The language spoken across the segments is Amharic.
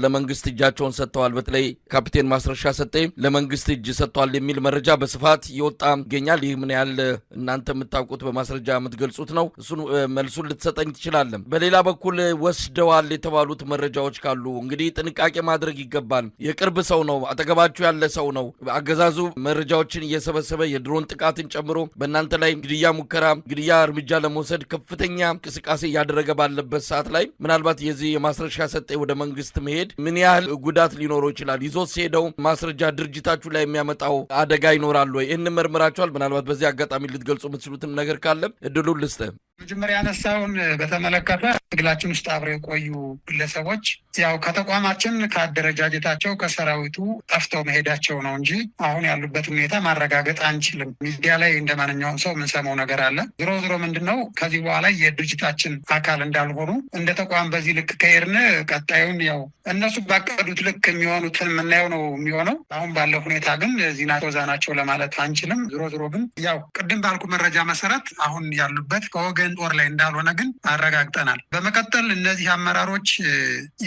ለመንግስት እጃቸውን ሰጥተዋል። በተለይ ካፒቴን ማስረሻ ሰጤ ለመንግስት እጅ ሰጥተዋል የሚል መረጃ በስፋት ይወጣ ይገኛል። ይህ ምን ያህል እናንተ የምታውቁት በማስረጃ የምትገልጹት ነው? እሱን መልሱን ልትሰጠኝ ትችላለህ? በሌላ በኩል ወስደዋል የተባሉት መረጃዎች ካሉ እንግዲህ ጥንቃቄ ማድረግ ይገባል። የቅርብ ሰው ነው፣ አጠገባችሁ ያለ ሰው ነው። አገዛዙ መረጃዎችን እየሰበሰበ የድሮን ጥቃትን ጨምሮ በእናንተ ላይ ግድያ ሙከራ፣ ግድያ እርምጃ ለመውሰድ ከፍተኛ እንቅስቃሴ እያደረገ ባለበት ሰዓት ላይ ምናልባት የዚህ የማስረሻ ሰጤ ወደ መንግስት መሄድ ምን ያህል ጉዳት ሊኖረው ይችላል? ይዞት ሲሄደው ማስረጃ ድርጅታችሁ ላይ የሚያመጣው አደጋ ይኖራል ወይ? ይህን መርምራችኋል? ምናልባት በዚህ አጋጣሚ ልትገልጹ የምትችሉትን ነገር ካለ እድሉን ልስጥህ። መጀመሪያ ያነሳውን በተመለከተ ትግላችን ውስጥ አብረው የቆዩ ግለሰቦች ያው ከተቋማችን ከአደረጃጀታቸው ከሰራዊቱ ጠፍተው መሄዳቸው ነው እንጂ አሁን ያሉበት ሁኔታ ማረጋገጥ አንችልም። ሚዲያ ላይ እንደ ማንኛውም ሰው የምንሰማው ነገር አለ። ዞሮ ዞሮ ምንድን ነው ከዚህ በኋላ የድርጅታችን አካል እንዳልሆኑ እንደ ተቋም በዚህ ልክ ከሄድን ቀጣዩን ያው እነሱ ባቀዱት ልክ የሚሆኑትን የምናየው ነው የሚሆነው። አሁን ባለው ሁኔታ ግን እዚህ ናቸው እዛ ናቸው ለማለት አንችልም። ዞሮ ዞሮ ግን ያው ቅድም ባልኩ መረጃ መሰረት አሁን ያሉበት ከወገን ጦር ላይ እንዳልሆነ ግን አረጋግጠናል። በመቀጠል እነዚህ አመራሮች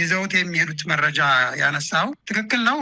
ይዘውት የሚሄዱት መረጃ ያነሳው ትክክል ነው።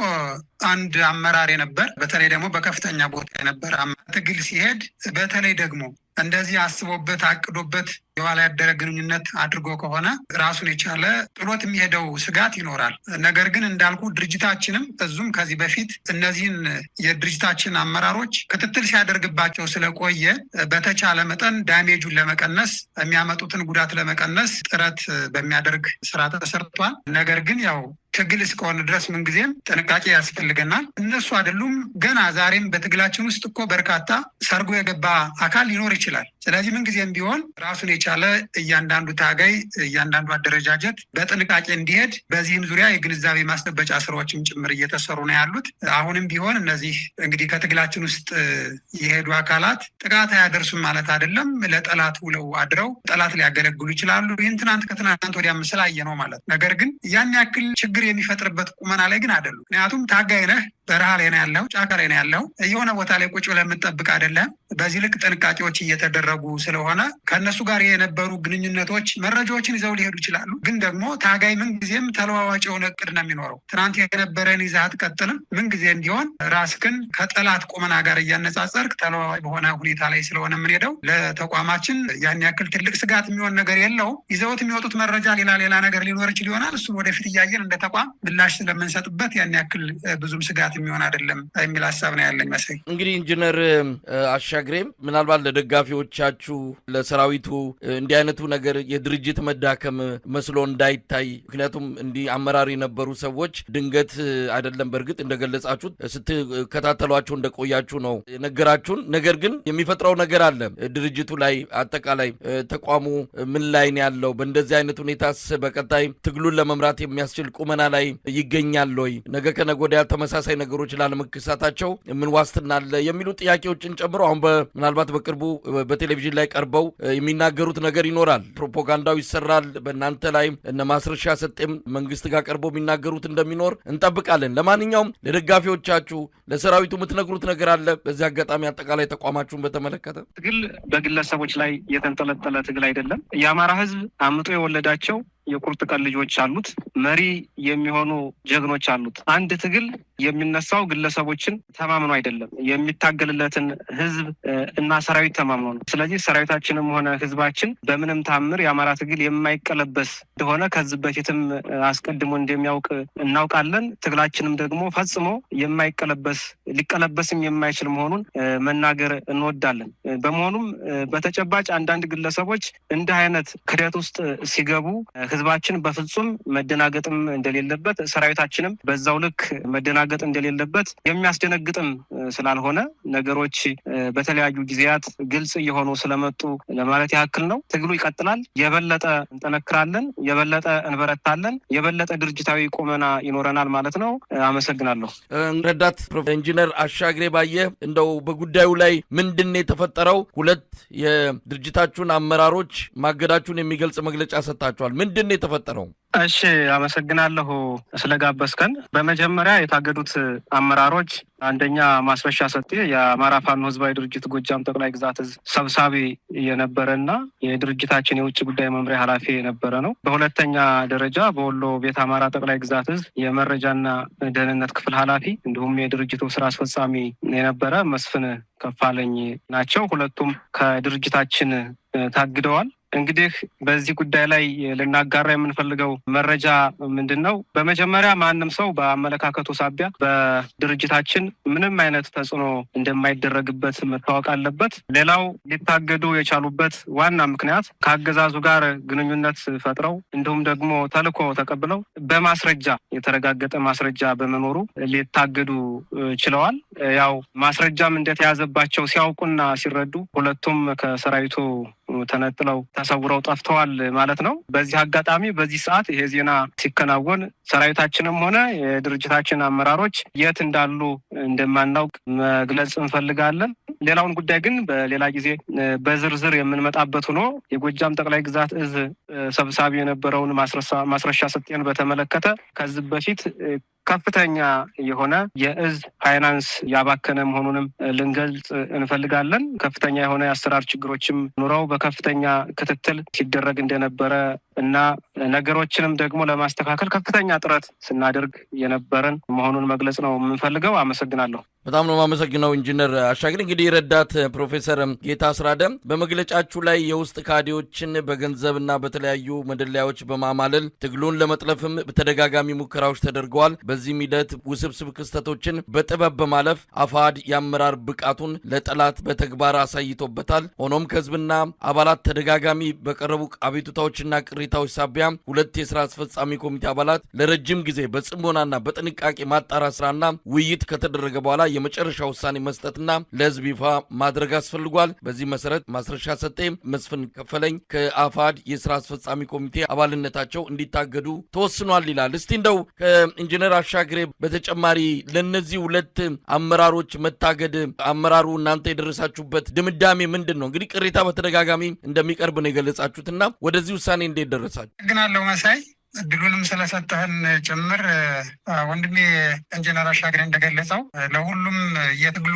አንድ አመራር የነበር በተለይ ደግሞ በከፍተኛ ቦታ የነበር ትግል ሲሄድ በተለይ ደግሞ እንደዚህ አስቦበት አቅዶበት የኋላ ያደረ ግንኙነት አድርጎ ከሆነ ራሱን የቻለ ጥሎት የሚሄደው ስጋት ይኖራል። ነገር ግን እንዳልኩ ድርጅታችንም እዙም ከዚህ በፊት እነዚህን የድርጅታችን አመራሮች ክትትል ሲያደርግባቸው ስለቆየ በተቻለ መጠን ዳሜጁን ለመቀነስ የሚያመጡትን ጉዳት ለመቀነስ ጥረት በሚያደርግ ስራ ተሰርቷል። ነገር ግን ያው ትግል እስከሆነ ድረስ ምንጊዜም ጥንቃቄ ያስፈልገናል። እነሱ አይደሉም ገና ዛሬም በትግላችን ውስጥ እኮ በርካታ ሰርጎ የገባ አካል ሊኖር ይችላል። ስለዚህ ምንጊዜም ቢሆን ራሱን የቻለ እያንዳንዱ ታጋይ እያንዳንዱ አደረጃጀት በጥንቃቄ እንዲሄድ በዚህም ዙሪያ የግንዛቤ ማስጨበጫ ስራዎችም ጭምር እየተሰሩ ነው ያሉት። አሁንም ቢሆን እነዚህ እንግዲህ ከትግላችን ውስጥ የሄዱ አካላት ጥቃት አያደርሱም ማለት አይደለም። ለጠላት ውለው አድረው ጠላት ሊያገለግሉ ይችላሉ። ይህን ከትናንት ወዲያ ስላየ ነው ማለት። ነገር ግን ያን ያክል ችግር የሚፈጥርበት ቁመና ላይ ግን አይደሉም። ምክንያቱም ታጋይ ነህ፣ በረሃ ላይ ነው ያለው፣ ጫካ ላይ ነው ያለው። የሆነ ቦታ ላይ ቁጭ ብለህ የምትጠብቅ አይደለም። በዚህ ልክ ጥንቃቄዎች እየተደረጉ ስለሆነ ከእነሱ ጋር የነበሩ ግንኙነቶች መረጃዎችን ይዘው ሊሄዱ ይችላሉ። ግን ደግሞ ታጋይ ምንጊዜም ተለዋዋጭ የሆነ እቅድ ነው የሚኖረው። ትናንት የነበረን ይዘህ አትቀጥልም። ምንጊዜ እንዲሆን ራስህን ከጠላት ቁመና ጋር እያነጻጸርክ ተለዋዋጭ በሆነ ሁኔታ ላይ ስለሆነ የምንሄደው ለተቋማችን ያን ያክል ትልቅ ስጋት የሚሆን ነገር የለውም። ይዘውት የሚወጡት መረጃ ሌላ ነገር ሊኖር ይችል ይሆናል። እሱን ወደፊት እያየን እንደ ተቋም ምላሽ ስለምንሰጥበት ያን ያክል ብዙም ስጋት የሚሆን አይደለም የሚል ሀሳብ ነው ያለኝ መሰለኝ። እንግዲህ ኢንጂነር አሻግሬም ምናልባት ለደጋፊዎቻችሁ ለሰራዊቱ እንዲህ አይነቱ ነገር የድርጅት መዳከም መስሎ እንዳይታይ፣ ምክንያቱም እንዲህ አመራር የነበሩ ሰዎች ድንገት አይደለም በእርግጥ እንደገለጻችሁት ስትከታተሏቸው እንደቆያችሁ ነው የነገራችሁን። ነገር ግን የሚፈጥረው ነገር አለ ድርጅቱ ላይ አጠቃላይ ተቋሙ ምን ላይ ነው ያለው? በእንደዚህ አይነት ሁኔታስ በቀጣይ ትግሉን ለመምራት የሚያስችል ቁመና ላይ ይገኛል ወይ? ነገ ከነገ ወዲያ ተመሳሳይ ነገሮች ላለመከሰታቸው ምን ዋስትና አለ? የሚሉ ጥያቄዎችን ጨምሮ አሁን ምናልባት በቅርቡ በቴሌቪዥን ላይ ቀርበው የሚናገሩት ነገር ይኖራል። ፕሮፓጋንዳው ይሰራል በእናንተ ላይ። እነ ማስረሻ ሰጤም መንግስት ጋር ቀርበው የሚናገሩት እንደሚኖር እንጠብቃለን። ለማንኛውም ለደጋፊዎቻችሁ ለሰራዊቱ የምትነግሩት ነገር አለ? በዚህ አጋጣሚ አጠቃላይ ተቋማችሁን በተመለከተ። ትግል በግለሰቦች ላይ የተንጠለጠለ ትግል አይደለም። የአማራ ህዝብ አምጦ የወለዳቸው የቁርጥ ቀን ልጆች አሉት። መሪ የሚሆኑ ጀግኖች አሉት። አንድ ትግል የሚነሳው ግለሰቦችን ተማምኖ አይደለም፣ የሚታገልለትን ህዝብ እና ሰራዊት ተማምኖ ነው። ስለዚህ ሰራዊታችንም ሆነ ህዝባችን በምንም ታምር የአማራ ትግል የማይቀለበስ እንደሆነ ከዚህ በፊትም አስቀድሞ እንደሚያውቅ እናውቃለን። ትግላችንም ደግሞ ፈጽሞ የማይቀለበስ ሊቀለበስም የማይችል መሆኑን መናገር እንወዳለን። በመሆኑም በተጨባጭ አንዳንድ ግለሰቦች እንዲህ አይነት ክደት ውስጥ ሲገቡ ህዝባችን በፍጹም መደናገጥም እንደሌለበት፣ ሰራዊታችንም በዛው ልክ መደናገጥ እንደሌለበት የሚያስደነግጥም ስላልሆነ ነገሮች በተለያዩ ጊዜያት ግልጽ እየሆኑ ስለመጡ ለማለት ያክል ነው። ትግሉ ይቀጥላል። የበለጠ እንጠነክራለን፣ የበለጠ እንበረታለን፣ የበለጠ ድርጅታዊ ቁመና ይኖረናል ማለት ነው። አመሰግናለሁ። ረዳት ኢንጂነር አሻግሬ ባየ እንደው በጉዳዩ ላይ ምንድን የተፈጠረው? ሁለት የድርጅታችሁን አመራሮች ማገዳችሁን የሚገልጽ መግለጫ ሰጥታችኋል። ምንድን ምንድነው የተፈጠረው? እሺ አመሰግናለሁ ስለጋበዝከን። በመጀመሪያ የታገዱት አመራሮች አንደኛ ማስረሻ ሰጤ የአማራ ፋኖ ህዝባዊ ድርጅት ጎጃም ጠቅላይ ግዛት እዝ ሰብሳቢ የነበረና የድርጅታችን የውጭ ጉዳይ መምሪያ ኃላፊ የነበረ ነው። በሁለተኛ ደረጃ በወሎ ቤት አማራ ጠቅላይ ግዛት እዝ የመረጃና ደህንነት ክፍል ኃላፊ እንዲሁም የድርጅቱ ስራ አስፈጻሚ የነበረ መስፍን ከፋለኝ ናቸው። ሁለቱም ከድርጅታችን ታግደዋል። እንግዲህ በዚህ ጉዳይ ላይ ልናጋራ የምንፈልገው መረጃ ምንድነው? በመጀመሪያ ማንም ሰው በአመለካከቱ ሳቢያ በድርጅታችን ምንም አይነት ተጽዕኖ እንደማይደረግበት መታወቅ አለበት። ሌላው ሊታገዱ የቻሉበት ዋና ምክንያት ከአገዛዙ ጋር ግንኙነት ፈጥረው እንዲሁም ደግሞ ተልዕኮ ተቀብለው በማስረጃ የተረጋገጠ ማስረጃ በመኖሩ ሊታገዱ ችለዋል። ያው ማስረጃም እንደተያዘባቸው ሲያውቁና ሲረዱ ሁለቱም ከሰራዊቱ ተነጥለው ተሰውረው ጠፍተዋል ማለት ነው። በዚህ አጋጣሚ በዚህ ሰዓት ይሄ ዜና ሲከናወን ሰራዊታችንም ሆነ የድርጅታችን አመራሮች የት እንዳሉ እንደማናውቅ መግለጽ እንፈልጋለን። ሌላውን ጉዳይ ግን በሌላ ጊዜ በዝርዝር የምንመጣበት ሆኖ የጎጃም ጠቅላይ ግዛት እዝ ሰብሳቢ የነበረውን ማስረሻ ሰጤን በተመለከተ ከዚህ በፊት ከፍተኛ የሆነ የእዝ ፋይናንስ ያባከነ መሆኑንም ልንገልጽ እንፈልጋለን። ከፍተኛ የሆነ የአሰራር ችግሮችም ኑረው በከፍተኛ ክትትል ሲደረግ እንደነበረ እና ነገሮችንም ደግሞ ለማስተካከል ከፍተኛ ጥረት ስናደርግ የነበረን መሆኑን መግለጽ ነው የምንፈልገው። አመሰግናለሁ። በጣም ነው የማመሰግነው ኢንጂነር አሻግሬ። እንግዲህ ረዳት ፕሮፌሰር ጌታ አስራደ በመግለጫችሁ ላይ የውስጥ ካድሬዎችን በገንዘብና በተለያዩ መደለያዎች በማማለል ትግሉን ለመጥለፍም በተደጋጋሚ ሙከራዎች ተደርገዋል። በዚህም ሂደት ውስብስብ ክስተቶችን በጥበብ በማለፍ አፋሕድ የአመራር ብቃቱን ለጠላት በተግባር አሳይቶበታል። ሆኖም ከህዝብና አባላት ተደጋጋሚ በቀረቡ አቤቱታዎችና ቅሬታዎች ሳቢያ ሁለት የስራ አስፈጻሚ ኮሚቴ አባላት ለረጅም ጊዜ በጽሞናና በጥንቃቄ ማጣራት ስራና ውይይት ከተደረገ በኋላ የመጨረሻ ውሳኔ መስጠትና ለህዝብ ይፋ ማድረግ አስፈልጓል። በዚህ መሰረት ማስረሻ ሰጤ፣ መስፍን ከፈለኝ ከአፋሕድ የስራ አስፈጻሚ ኮሚቴ አባልነታቸው እንዲታገዱ ተወስኗል ይላል። እስቲ እንደው ከኢንጂነር አሻግሬ በተጨማሪ ለነዚህ ሁለት አመራሮች መታገድ አመራሩ እናንተ የደረሳችሁበት ድምዳሜ ምንድን ነው? እንግዲህ ቅሬታ በተደጋጋሚ እንደሚቀርብ ነው የገለጻችሁትና ወደዚህ ውሳኔ እንዴት ደረሳችሁ? ግናለው መሳይ እድሉንም ስለሰጠህን ጭምር ወንድሜ ኢንጂነር አሻግሬ እንደገለጸው ለሁሉም የትግሉ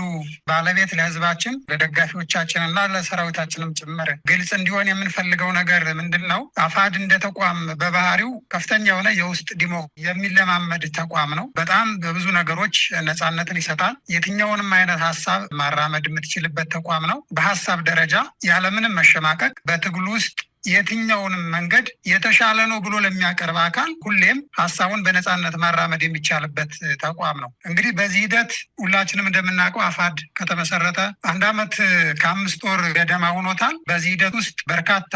ባለቤት ለህዝባችን፣ ለደጋፊዎቻችን እና ለሰራዊታችንም ጭምር ግልጽ እንዲሆን የምንፈልገው ነገር ምንድን ነው? አፋሕድ እንደ ተቋም በባህሪው ከፍተኛ የሆነ የውስጥ ዲሞ የሚለማመድ ተቋም ነው። በጣም በብዙ ነገሮች ነፃነትን ይሰጣል። የትኛውንም አይነት ሀሳብ ማራመድ የምትችልበት ተቋም ነው። በሀሳብ ደረጃ ያለምንም መሸማቀቅ በትግሉ ውስጥ የትኛውንም መንገድ የተሻለ ነው ብሎ ለሚያቀርብ አካል ሁሌም ሀሳቡን በነፃነት ማራመድ የሚቻልበት ተቋም ነው። እንግዲህ በዚህ ሂደት ሁላችንም እንደምናውቀው አፋሕድ ከተመሰረተ 1 ዓመት ከ5 ወር ገደማ ሆኖታል። በዚህ ሂደት ውስጥ በርካታ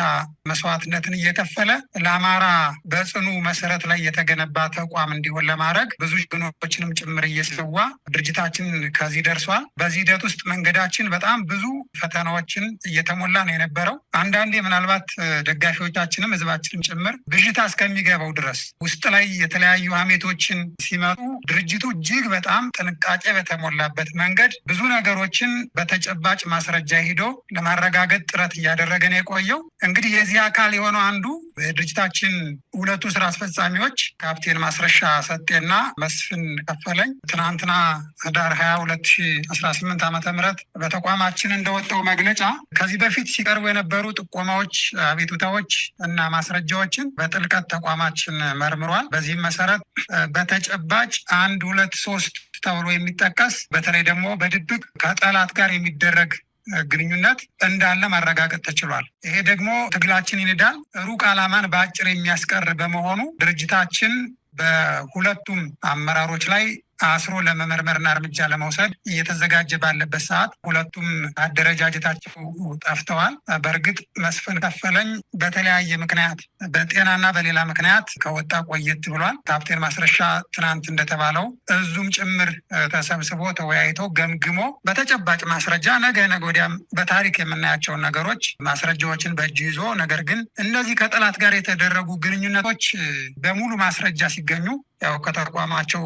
መስዋዕትነትን እየከፈለ ለአማራ በጽኑ መሰረት ላይ የተገነባ ተቋም እንዲሆን ለማድረግ ብዙ ጀግኖችንም ጭምር እየሰዋ ድርጅታችን ከዚህ ደርሷል። በዚህ ሂደት ውስጥ መንገዳችን በጣም ብዙ ፈተናዎችን እየተሞላ ነው የነበረው። አንዳንዴ ምናልባት ደጋፊዎቻችንም ህዝባችንም ጭምር ብዥታ እስከሚገባው ድረስ ውስጥ ላይ የተለያዩ ሀሜቶችን ሲመጡ ድርጅቱ እጅግ በጣም ጥንቃቄ በተሞላበት መንገድ ብዙ ነገሮችን በተጨባጭ ማስረጃ ሂዶ ለማረጋገጥ ጥረት እያደረገ ነው የቆየው። እንግዲህ የዚህ አካል የሆነው አንዱ የድርጅታችን ሁለቱ ስራ አስፈጻሚዎች ካፕቴን ማስረሻ ሰጤና መስፍን ከፈለኝ ትናንትና ህዳር 22 2018 ዓ.ም በተቋማችን እንደወጣው መግለጫ ከዚህ በፊት ሲቀርቡ የነበሩ ጥቆማዎች፣ አቤቱታዎች እና ማስረጃዎችን በጥልቀት ተቋማችን መርምሯል። በዚህም መሰረት በተጨባጭ 1፣ 2፣ 3 ተብሎ የሚጠቀስ በተለይ ደግሞ በድብቅ ከጠላት ጋር የሚደረግ ግንኙነት እንዳለ ማረጋገጥ ተችሏል። ይሄ ደግሞ ትግላችን ይንዳል፣ ሩቅ ዓላማን በአጭር የሚያስቀር በመሆኑ ድርጅታችን በሁለቱም አመራሮች ላይ አስሮ ለመመርመርና እርምጃ ለመውሰድ እየተዘጋጀ ባለበት ሰዓት ሁለቱም አደረጃጀታቸው ጠፍተዋል። በእርግጥ መስፍን ከፈለኝ በተለያየ ምክንያት በጤናና በሌላ ምክንያት ከወጣ ቆየት ብሏል። ካፕቴን ማስረሻ ትናንት እንደተባለው እዙም ጭምር ተሰብስቦ ተወያይቶ ገምግሞ በተጨባጭ ማስረጃ ነገ ወዲያም በታሪክ የምናያቸውን ነገሮች ማስረጃዎችን በእጅ ይዞ ነገር ግን እነዚህ ከጠላት ጋር የተደረጉ ግንኙነቶች በሙሉ ማስረጃ ሲገኙ ያው ከተቋማቸው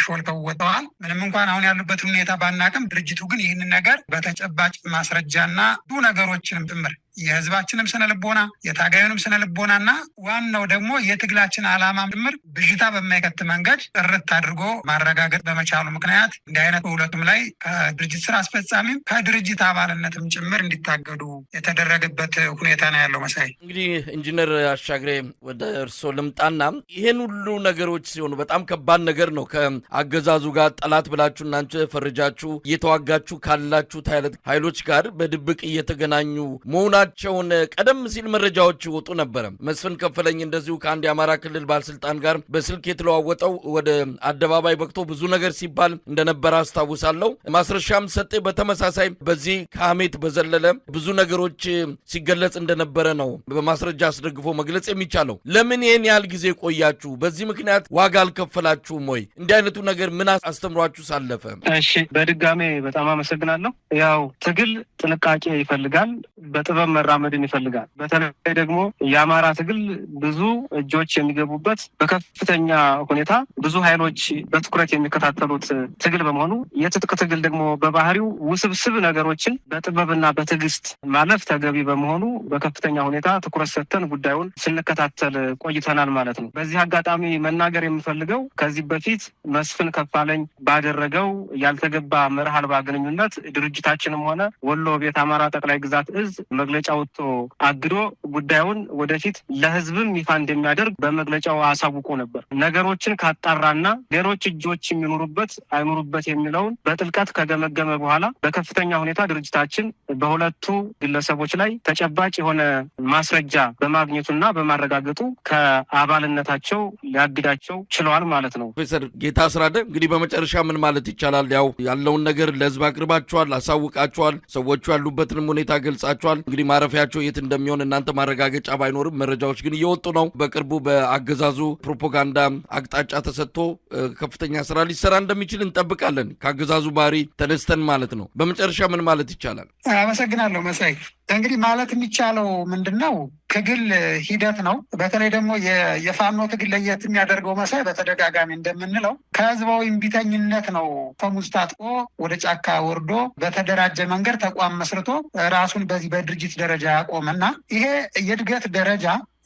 ሾልከው ወጥተዋል። ምንም እንኳን አሁን ያሉበትን ሁኔታ ባናቅም ድርጅቱ ግን ይህንን ነገር በተጨባጭ ማስረጃና ብዙ ነገሮችንም ጭምር የህዝባችንም ስነ ልቦና የታጋዩንም ስነ ልቦናና ዋናው ደግሞ የትግላችን ዓላማ ጭምር ብዥታ በማይከት መንገድ ጥርት አድርጎ ማረጋገጥ በመቻሉ ምክንያት እንዲህ አይነት በሁለቱም ላይ ከድርጅት ስራ አስፈጻሚም ከድርጅት አባልነትም ጭምር እንዲታገዱ የተደረገበት ሁኔታ ነው ያለው። መሳይ እንግዲህ ኢንጂነር አሻግሬ ወደ እርሶ ልምጣና ይሄን ሁሉ ነገሮች ሲሆኑ በጣም ከባድ ነገር ነው። ከአገዛዙ ጋር ጠላት ብላችሁ እናንተ ፈርጃችሁ እየተዋጋችሁ ካላችሁ ኃይሎች ጋር በድብቅ እየተገናኙ መሆናቸውን ቀደም ሲል መረጃዎች ይወጡ ነበረ። መስፍን ከፈለኝ እንደዚሁ ከአንድ የአማራ ክልል ባለስልጣን ጋር በስልክ የተለዋወጠው ወደ አደባባይ በቅቶ ብዙ ነገር ሲባል እንደነበረ አስታውሳለሁ። ማስረሻም ሰጤ በተመሳሳይ በዚህ ከሐሜት በዘለለ ብዙ ነገሮች ሲገለጽ እንደነበረ ነው በማስረጃ አስደግፎ መግለጽ የሚቻለው። ለምን ይህን ያህል ጊዜ ቆያችሁ? በዚህ ምክንያት ዋጋ አልከፈላችሁም ወይ? እንዲህ አይነቱ ነገር ምን አስተምሯችሁ ሳለፈ? እሺ፣ በድጋሜ በጣም አመሰግናለሁ። ያው ትግል ጥንቃቄ ይፈልጋል፣ በጥበብ መራመድን ይፈልጋል። በተለይ ደግሞ የአማራ ትግል ብዙ እጆች የሚገቡበት በከፍተኛ ሁኔታ ብዙ ኃይሎች በትኩረት የሚከታተሉት ትግል በመሆኑ የትጥቅ ትግል ደግሞ በባህሪው ውስብስብ ነገሮችን በጥበብና በትዕግስት ማለፍ ተገቢ በመሆኑ በከፍተኛ ሁኔታ ትኩረት ሰጥተን ጉዳዩን ስንከታተል ቆይተናል ማለት ነው። በዚህ አጋጣሚ መናገር የምፈልገው ከዚህ በፊት መስፍን ከፋለኝ ባደረገው ያልተገባ መርህ አልባ ግንኙነት ድርጅታችንም ሆነ ወሎ ቤት አማራ ጠቅላይ ግዛት እዝ መግለጫ ወጥቶ አግዶ ጉዳዩን ወደፊት ለህዝብም ይፋ እንደሚያደርግ በመግለጫው አሳውቆ ነበር። ነገሮችን ካጣራና ሌሎች እጆች የሚኖሩበት አይኖሩበት የሚለውን በጥልቀት ከገመገመ በኋላ በከፍተኛ ሁኔታ ድርጅታችን በሁለቱ ግለሰቦች ላይ ተጨባጭ የሆነ ማስረጃ በማግኘቱና በማረጋገጡ ከአባልነታቸው ሊያግዳቸው ችለዋል ማለት ነው። ፕሮፌሰር ጌታ አስራደ እንግዲህ በመጨረሻ ምን ማለት ይቻላል? ያው ያለውን ነገር ለህዝብ አቅርባችኋል፣ አሳውቃችኋል፣ ሰዎቹ ያሉበትንም ሁኔታ ገልጻችኋል። እንግዲህ ማረፊያቸው የት እንደሚሆን እናንተ ማረጋገጫ ባይኖርም መረጃዎች ግን እየወጡ ነው። በቅርቡ በአገዛዙ ፕሮፓጋንዳ አቅጣጫ ተሰጥቶ ከፍተኛ ስራ ሊሰራ እንደሚችል እንጠብቃለን። ከአገዛዙ ባህሪ ተነስተን ማለት ነው። በመጨረሻ ምን ማለት ይቻላል? አመሰግናለሁ መሳይ። እንግዲህ ማለት የሚቻለው ምንድን ነው? ትግል ሂደት ነው። በተለይ ደግሞ የፋኖ ትግል ለየት የሚያደርገው መሳይ በተደጋጋሚ እንደምንለው ከህዝባዊ እምቢተኝነት ነው። ፈሙዝ ታጥቆ ወደ ጫካ ወርዶ በተደራጀ መንገድ ተቋም መስርቶ ራሱን በዚህ በድርጅት ደረጃ ያቆመና ይሄ የእድገት ደረጃ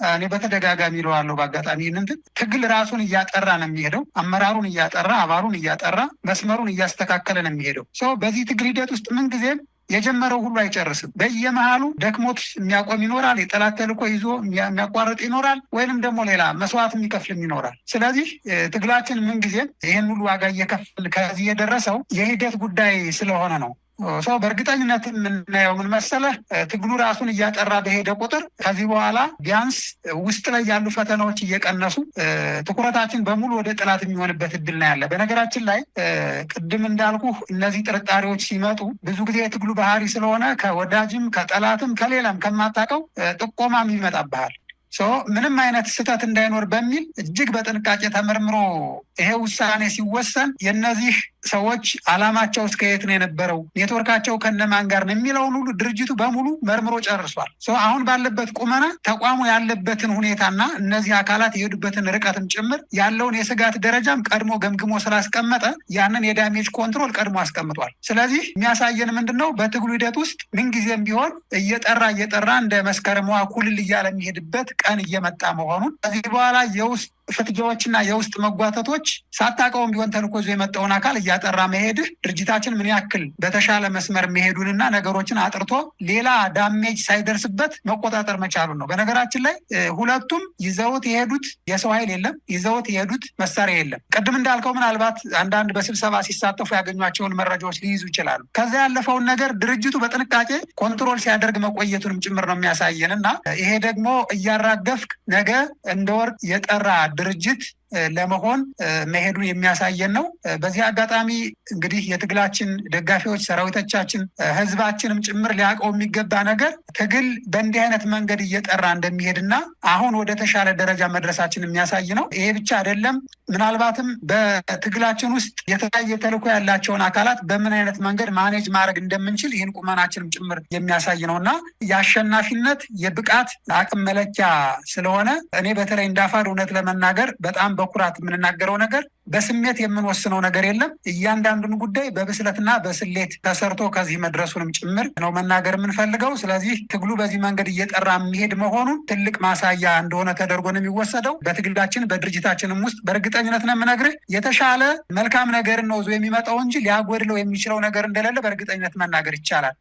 እኔ በተደጋጋሚ ይለዋለሁ። በአጋጣሚ ይህንን ትግል ራሱን እያጠራ ነው የሚሄደው። አመራሩን እያጠራ፣ አባሉን እያጠራ፣ መስመሩን እያስተካከለ ነው የሚሄደው። በዚህ ትግል ሂደት ውስጥ ምንጊዜም የጀመረው ሁሉ አይጨርስም። በየመሃሉ ደክሞት የሚያቆም ይኖራል። የጠላት ተልዕኮ ይዞ የሚያቋርጥ ይኖራል። ወይንም ደግሞ ሌላ መስዋዕት የሚከፍልም ይኖራል። ስለዚህ ትግላችን ምንጊዜም ይህን ሁሉ ዋጋ እየከፍል ከዚህ የደረሰው የሂደት ጉዳይ ስለሆነ ነው። በእርግጠኝነት የምናየው ምን መሰለህ? ትግሉ ራሱን እያጠራ በሄደ ቁጥር ከዚህ በኋላ ቢያንስ ውስጥ ላይ ያሉ ፈተናዎች እየቀነሱ ትኩረታችን በሙሉ ወደ ጠላት የሚሆንበት እድል ነው ያለ። በነገራችን ላይ ቅድም እንዳልኩ እነዚህ ጥርጣሬዎች ሲመጡ ብዙ ጊዜ የትግሉ ባህሪ ስለሆነ ከወዳጅም ከጠላትም ከሌላም ከማታውቀው ጥቆማም ይመጣብሃል። ምንም አይነት ስህተት እንዳይኖር በሚል እጅግ በጥንቃቄ ተመርምሮ ይሄ ውሳኔ ሲወሰን የእነዚህ ሰዎች አላማቸው እስከ የት ነው የነበረው፣ ኔትወርካቸው ከነማን ጋር ነው የሚለውን ሁሉ ድርጅቱ በሙሉ መርምሮ ጨርሷል። አሁን ባለበት ቁመና ተቋሙ ያለበትን ሁኔታና እነዚህ አካላት የሄዱበትን ርቀትም ጭምር ያለውን የስጋት ደረጃም ቀድሞ ገምግሞ ስላስቀመጠ ያንን የዳሜጅ ኮንትሮል ቀድሞ አስቀምጧል። ስለዚህ የሚያሳየን ምንድን ነው? በትግሉ ሂደት ውስጥ ምንጊዜም ቢሆን እየጠራ እንደ መስከረም ኩልል እያለ የሚሄድበት ቀን እየመጣ መሆኑን ከዚህ በኋላ የውስጥ ፍትጊያዎችና የውስጥ መጓተቶች ሳታውቀውም ቢሆን ተልኮ ይዞ የመጣውን አካል እያጠራ መሄድህ ድርጅታችን ምን ያክል በተሻለ መስመር መሄዱንና ነገሮችን አጥርቶ ሌላ ዳሜጅ ሳይደርስበት መቆጣጠር መቻሉን ነው። በነገራችን ላይ ሁለቱም ይዘውት የሄዱት የሰው ኃይል የለም፣ ይዘውት የሄዱት መሳሪያ የለም። ቅድም እንዳልከው ምናልባት አንዳንድ በስብሰባ ሲሳተፉ ያገኟቸውን መረጃዎች ሊይዙ ይችላሉ። ከዛ ያለፈውን ነገር ድርጅቱ በጥንቃቄ ኮንትሮል ሲያደርግ መቆየቱንም ጭምር ነው የሚያሳየን እና ይሄ ደግሞ እያራገፍክ ነገ እንደ ወርቅ የጠራ ድርጅት ለመሆን መሄዱን የሚያሳየን ነው። በዚህ አጋጣሚ እንግዲህ የትግላችን ደጋፊዎች፣ ሰራዊቶቻችን፣ ህዝባችንም ጭምር ሊያውቀው የሚገባ ነገር ትግል በእንዲህ አይነት መንገድ እየጠራ እንደሚሄድና አሁን ወደ ተሻለ ደረጃ መድረሳችን የሚያሳይ ነው። ይሄ ብቻ አይደለም። ምናልባትም በትግላችን ውስጥ የተለያየ ተልዕኮ ያላቸውን አካላት በምን አይነት መንገድ ማኔጅ ማድረግ እንደምንችል ይህን ቁመናችንም ጭምር የሚያሳይ ነው እና የአሸናፊነት የብቃት አቅም መለኪያ ስለሆነ እኔ በተለይ እንዳፋር እውነት ለመናገር በጣም በጣም በኩራት የምንናገረው ነገር በስሜት የምንወስነው ነገር የለም። እያንዳንዱን ጉዳይ በብስለትና በስሌት ተሰርቶ ከዚህ መድረሱንም ጭምር ነው መናገር የምንፈልገው። ስለዚህ ትግሉ በዚህ መንገድ እየጠራ የሚሄድ መሆኑን ትልቅ ማሳያ እንደሆነ ተደርጎ ነው የሚወሰደው። በትግላችን በድርጅታችንም ውስጥ በእርግጠኝነት ነው የምነግርህ የተሻለ መልካም ነገር ነው ይዞ የሚመጣው እንጂ ሊያጎድለው የሚችለው ነገር እንደሌለ በእርግጠኝነት መናገር ይቻላል።